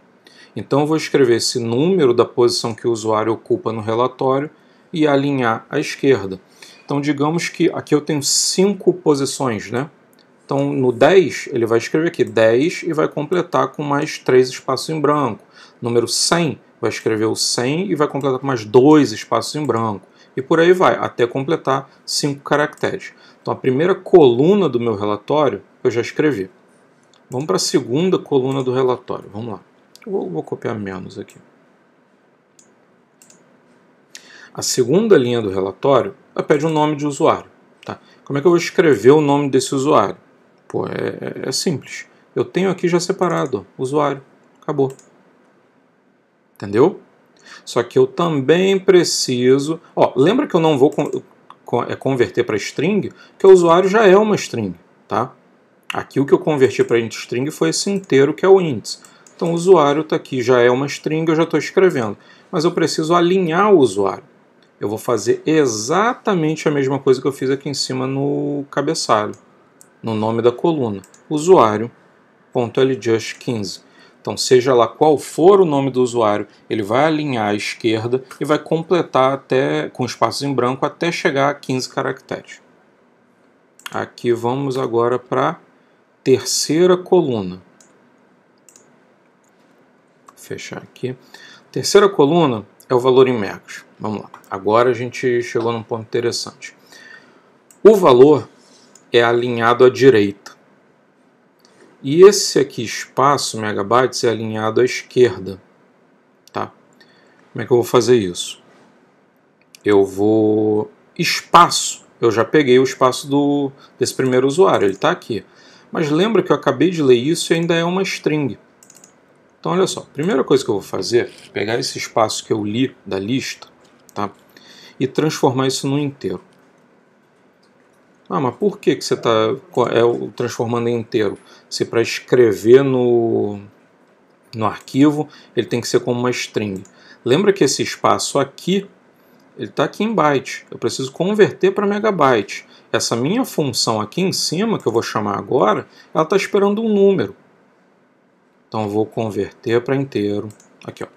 Então eu vou escrever esse número da posição que o usuário ocupa no relatório e alinhar à esquerda. Então digamos que aqui eu tenho 5 posições, né? Então no 10 ele vai escrever aqui 10 e vai completar com mais 3 espaços em branco. Número 100 vai escrever o 100 e vai completar com mais 2 espaços em branco. E por aí vai, até completar 5 caracteres. Então a primeira coluna do meu relatório eu já escrevi. Vamos para a segunda coluna do relatório. Vamos lá. Eu vou copiar menos aqui. A segunda linha do relatório pede um nome de usuário. Tá? Como é que eu vou escrever o nome desse usuário? Pô, é simples. Eu tenho aqui já separado, ó, usuário. Acabou. Entendeu? Só que eu também preciso... Ó, lembra que eu não vou converter para string? Porque o usuário já é uma string. Tá? Aqui o que eu converti para string foi esse inteiro que é o índice. Então o usuário está aqui, já é uma string, eu já estou escrevendo. Mas eu preciso alinhar o usuário. Eu vou fazer exatamente a mesma coisa que eu fiz aqui em cima no cabeçalho, no nome da coluna. Usuário.ljust15. Então, seja lá qual for o nome do usuário, ele vai alinhar à esquerda e vai completar até com espaços em branco até chegar a 15 caracteres. Aqui vamos agora para a terceira coluna. Vou fechar aqui. Terceira coluna é o valor em megas. Vamos lá. Agora a gente chegou num ponto interessante. O valor é alinhado à direita. E esse aqui, espaço, megabytes, é alinhado à esquerda. Tá? Como é que eu vou fazer isso? Eu vou... Espaço. Eu já peguei o espaço desse primeiro usuário. Ele está aqui. Mas lembra que eu acabei de ler isso e ainda é uma string. Então, olha só. A primeira coisa que eu vou fazer é pegar esse espaço que eu li da lista, tá? E transformar isso num inteiro. Ah, mas por que você está transformando em inteiro? Se para escrever no arquivo ele tem que ser como uma string. Lembra que esse espaço aqui, ele está aqui em byte. Eu preciso converter para megabyte. Essa minha função aqui em cima, que eu vou chamar agora, ela está esperando um número. Então eu vou converter para inteiro. Aqui, ó,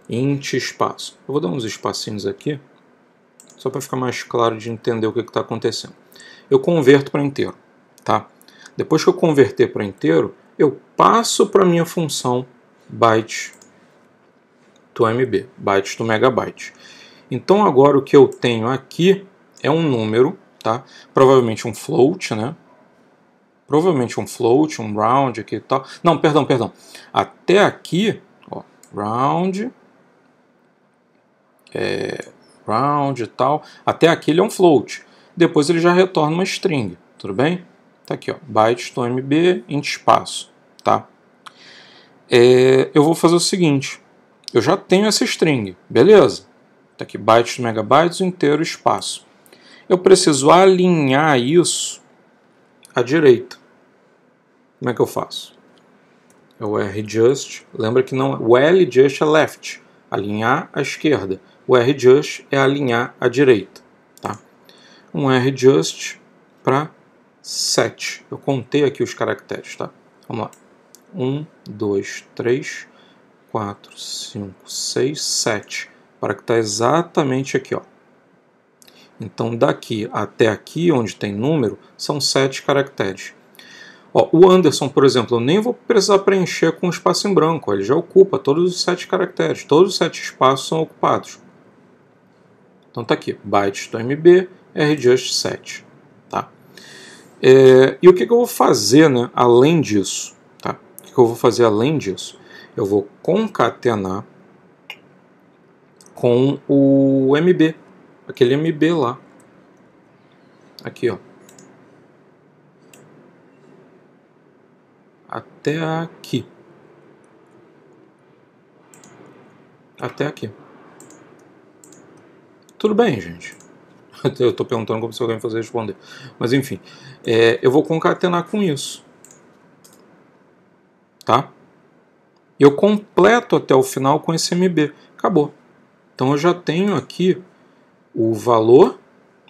int espaço. Eu vou dar uns espacinhos aqui, só para ficar mais claro de entender o que está acontecendo. Eu converto para inteiro, tá? Depois que eu converter para inteiro, eu passo para a minha função byte to MB, byte to megabyte. Então agora o que eu tenho aqui é um número, tá? Provavelmente um float, né? Provavelmente um float, um round aqui e tal. Não, perdão. Até aqui, ó, round e tal. Até aqui ele é um float. Depois ele já retorna uma string, tudo bem? Tá aqui, ó, byte to MB, int espaço, tá? Eu vou fazer o seguinte, eu já tenho essa string, beleza? Tá aqui, byte to megabytes, inteiro espaço. Eu preciso alinhar isso à direita. Como é que eu faço? É o rjust, lembra que não, o ljust é left, alinhar à esquerda. O rjust é alinhar à direita, tá? Um rjust para 7. Eu contei aqui os caracteres, tá? Vamos lá. 1, 2, 3, 4, 5, 6, 7. Para que está exatamente aqui, ó. Então, daqui até aqui, onde tem número, são 7 caracteres. Ó, o Anderson, por exemplo, eu nem vou precisar preencher com espaço em branco. Ele já ocupa todos os 7 caracteres. Todos os 7 espaços são ocupados. Então tá aqui, byte to MB, rjust 7. Tá? E o que eu vou fazer, né, além disso? Tá? O que eu vou fazer além disso? Eu vou concatenar com o MB, aquele MB lá. Aqui, ó. Até aqui. Até aqui. Tudo bem, gente. Eu estou perguntando como se alguém fosse responder. Mas enfim, eu vou concatenar com isso. Tá? E eu completo até o final com esse MB. Acabou. Então eu já tenho aqui o valor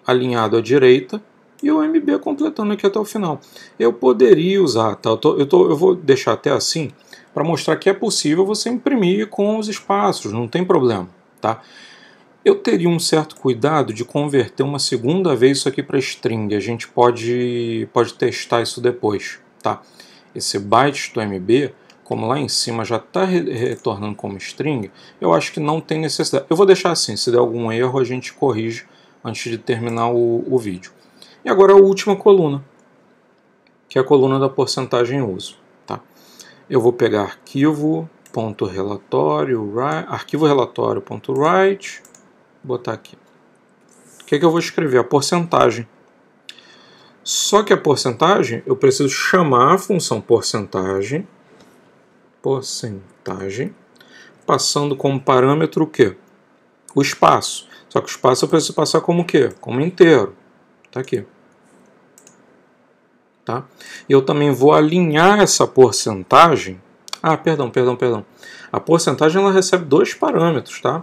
alinhado à direita e o MB completando aqui até o final. Eu poderia usar, tá? Eu vou deixar até assim para mostrar que é possível você imprimir com os espaços, não tem problema, tá? Eu teria um certo cuidado de converter uma segunda vez isso aqui para string. A gente pode testar isso depois, tá? Esse byte do MB, como lá em cima já está retornando como string, eu acho que não tem necessidade. Eu vou deixar assim, se der algum erro a gente corrige antes de terminar o vídeo. E agora a última coluna, que é a coluna da porcentagem uso. Tá? Eu vou pegar arquivo.relatório.write, botar aqui. O que eu vou escrever? A porcentagem. Só que a porcentagem, eu preciso chamar a função porcentagem, passando como parâmetro o quê? O espaço. Só que o espaço eu preciso passar como o quê? Como inteiro. Tá aqui. Tá? Eu também vou alinhar essa porcentagem. Perdão. A porcentagem ela recebe dois parâmetros, tá?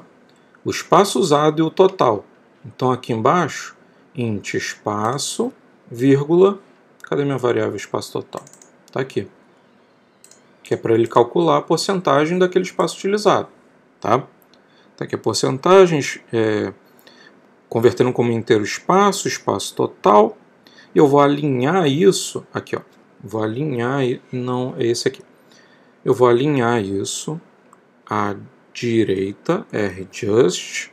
O espaço usado e o total. Então aqui embaixo, int espaço, vírgula, cadê minha variável espaço total? Tá aqui. Que é para ele calcular a porcentagem daquele espaço utilizado, tá? Tá aqui a porcentagem, convertendo como inteiro espaço total, e eu vou alinhar isso, aqui ó, vou alinhar, não, é esse aqui. Eu vou alinhar isso à direita, rjust,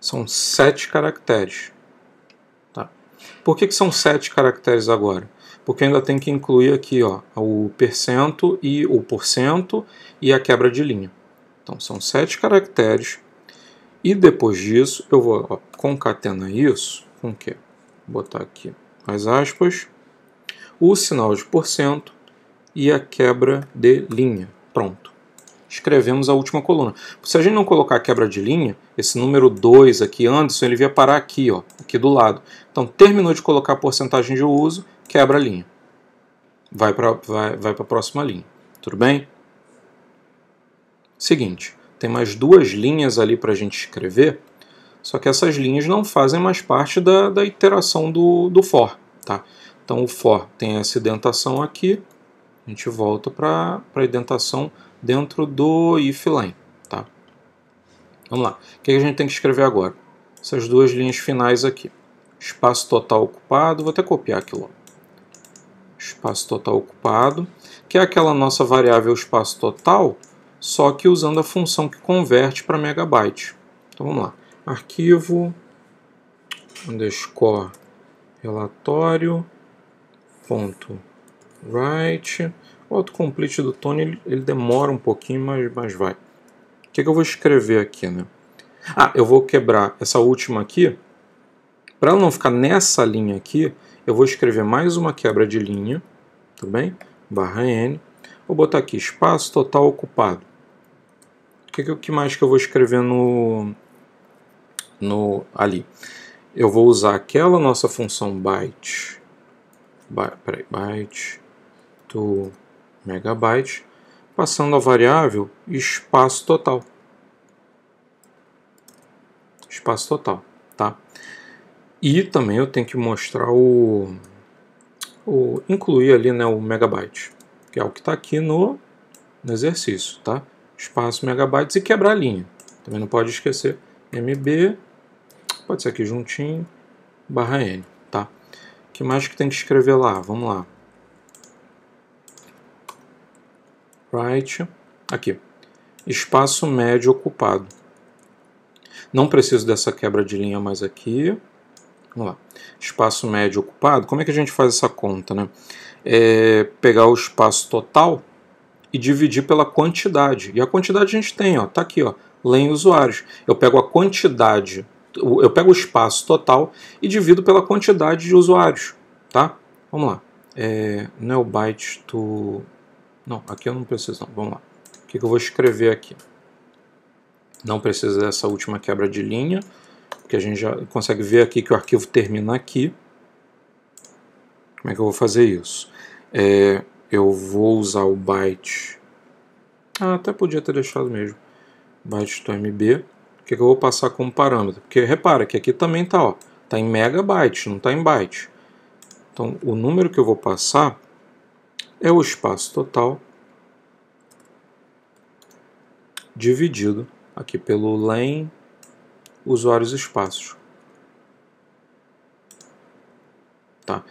são 7 caracteres. Tá? Por que são 7 caracteres agora? Porque ainda tem que incluir aqui ó, o percento e o porcento e a quebra de linha. Então são 7 caracteres. E depois disso eu vou concatenar isso com o quê? Vou botar aqui as aspas, o sinal de porcento e a quebra de linha. Pronto. Escrevemos a última coluna. Se a gente não colocar a quebra de linha, esse número 2 aqui, Anderson, ele vai parar aqui, ó, aqui do lado. Então, terminou de colocar a porcentagem de uso, quebra a linha. Vai para a próxima linha. Tudo bem? Seguinte, tem mais 2 linhas ali para a gente escrever, só que essas linhas não fazem mais parte da iteração do for. Tá? Então, o for tem essa indentação aqui, a gente volta para a indentação dentro do if line. Tá? Vamos lá. O que a gente tem que escrever agora? Essas 2 linhas finais aqui. Espaço total ocupado, vou até copiar aquilo. Espaço total ocupado, que é aquela nossa variável espaço total, só que usando a função que converte para megabyte. Então vamos lá. Arquivo, _ relatório, ponto, write. O autocomplete do Tony ele demora um pouquinho, mas vai. O que eu vou escrever aqui, né? Eu vou quebrar essa última aqui. Para ela não ficar nessa linha aqui, eu vou escrever mais uma quebra de linha, tudo bem? /n. Vou botar aqui espaço total ocupado. O que mais que eu vou escrever ali? Eu vou usar aquela nossa função byte to megabyte, passando a variável espaço total. Espaço total, tá? E também eu tenho que mostrar incluir ali, né, o megabyte, que é o que está aqui no exercício, tá? Espaço megabytes e quebrar a linha. Também não pode esquecer mb, pode ser aqui juntinho, /n, tá? O que mais que tem que escrever lá? Vamos lá. Write, aqui, espaço médio ocupado. Não preciso dessa quebra de linha mais aqui. Vamos lá. Espaço médio ocupado. Como é que a gente faz essa conta, né? Pegar o espaço total e dividir pela quantidade. E a quantidade a gente tem, ó, tá aqui, ó, len usuários. Eu pego a quantidade, eu pego o espaço total e divido pela quantidade de usuários, tá? Vamos lá. Não é o byte to... Não, aqui eu não preciso não. Vamos lá. O que eu vou escrever aqui? Não precisa dessa última quebra de linha, porque a gente já consegue ver aqui que o arquivo termina aqui. Como é que eu vou fazer isso? Eu vou usar o byte... até podia ter deixado mesmo. Byte to MB. O que eu vou passar como parâmetro? Porque repara que aqui também está, ó, tá em megabyte, não está em byte. Então, o número que eu vou passar é o espaço total dividido aqui pelo len usuários espaços. Tá?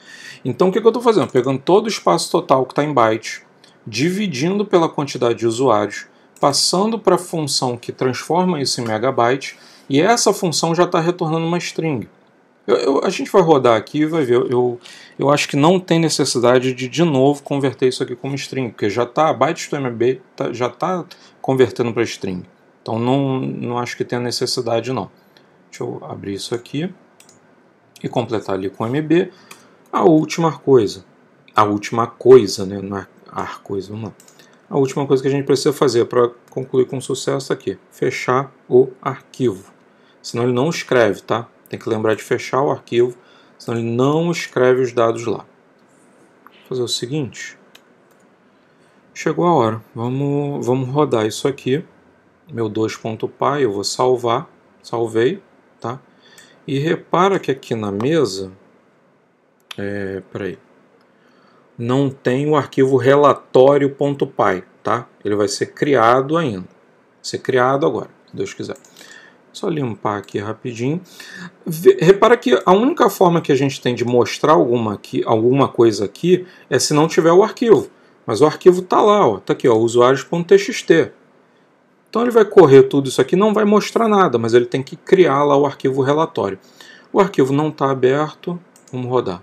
Então o que eu estou fazendo? Pegando todo o espaço total que está em byte, dividindo pela quantidade de usuários, passando para a função que transforma isso em megabyte, e essa função já está retornando uma string. A gente vai rodar aqui e vai ver. Eu acho que não tem necessidade de novo converter isso aqui como string, porque já está bytes.mb, já está convertendo para string. Então não acho que tenha necessidade não. Deixa eu abrir isso aqui e completar ali com MB. A última coisa, né? Não é coisa, vamos lá. A última coisa que a gente precisa fazer para concluir com sucesso aqui, fechar o arquivo. Senão ele não escreve, tá? Tem que lembrar de fechar o arquivo, senão ele não escreve os dados lá. Vou fazer o seguinte. Chegou a hora. Vamos rodar isso aqui. Meu 2.py, eu vou salvar. Salvei, tá? E repara que aqui na mesa... peraí. Não tem o arquivo relatório.py, tá? Ele vai ser criado ainda. Vai ser criado agora, se Deus quiser. Só limpar aqui rapidinho. Repara que a única forma que a gente tem de mostrar alguma coisa aqui é se não tiver o arquivo. Mas o arquivo está lá, ó, tá aqui, ó, usuários.txt. Então ele vai correr tudo isso aqui, não vai mostrar nada, mas ele tem que criar lá o arquivo relatório. O arquivo não está aberto, vamos rodar.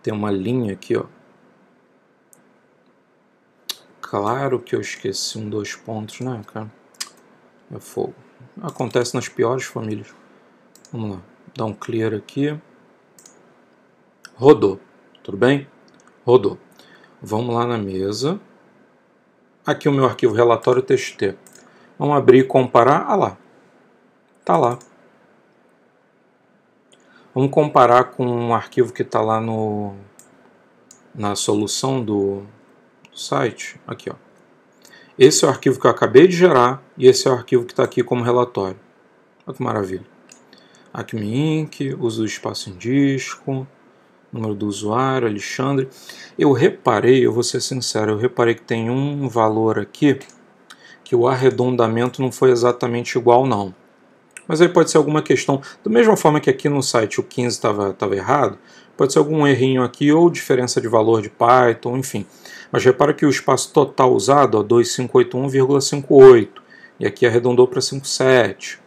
Tem uma linha aqui, ó. Claro que eu esqueci 2 pontos, né, cara? É fogo. Acontece nas piores famílias. Vamos lá. Dá um clear aqui. Rodou. Tudo bem? Rodou. Vamos lá na mesa. Aqui o meu arquivo relatório txt. Vamos abrir e comparar. Ah lá. Tá lá. Vamos comparar com um arquivo que está lá na solução do site. Aqui, ó. Esse é o arquivo que eu acabei de gerar e esse é o arquivo que está aqui como relatório. Olha que maravilha. Acme Inc., uso do espaço em disco, número do usuário, Alexandre. Eu reparei, eu vou ser sincero, eu reparei que tem um valor aqui que o arredondamento não foi exatamente igual não. Mas aí pode ser alguma questão, da mesma forma que aqui no site o 15 estava errado, pode ser algum errinho aqui ou diferença de valor de Python, enfim. Mas repara que o espaço total usado é 2581,58 e aqui arredondou para 57.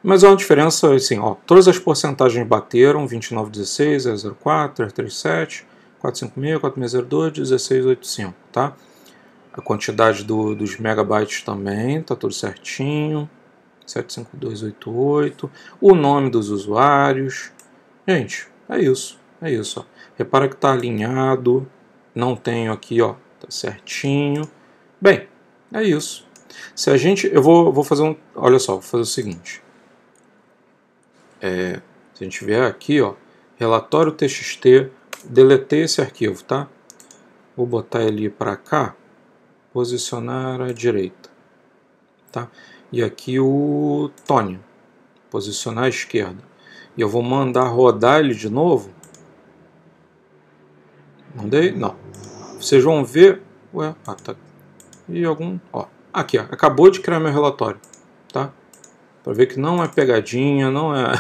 Mas é uma diferença assim, ó, todas as porcentagens bateram, 2916, 004, 337, 456, 4602, 1685, tá? A quantidade dos megabytes também, tá tudo certinho. 75288, o nome dos usuários. Gente, é isso, ó. Repara que está alinhado, não tenho aqui, ó, tá certinho. Bem, é isso. Se a gente, eu vou fazer olha só, vou fazer o seguinte. Se a gente vier aqui, ó, relatório txt, deletei esse arquivo, tá? Vou botar ele para cá, posicionar à direita, tá? E aqui o Tony, posicionar à esquerda. E eu vou mandar rodar ele de novo. Mandei? Não. Vocês vão ver... Ué, tá. E algum... Ó, aqui, ó, acabou de criar meu relatório. Tá? Para ver que não é pegadinha, não é,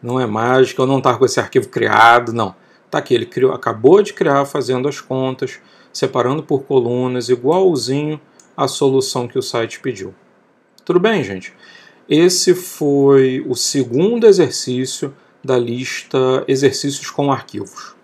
não é mágica, eu não estava com esse arquivo criado, não. Tá aqui, ele acabou de criar fazendo as contas, separando por colunas, igualzinho à solução que o site pediu. Tudo bem, gente? Esse foi o segundo exercício da lista Exercícios com Arquivos.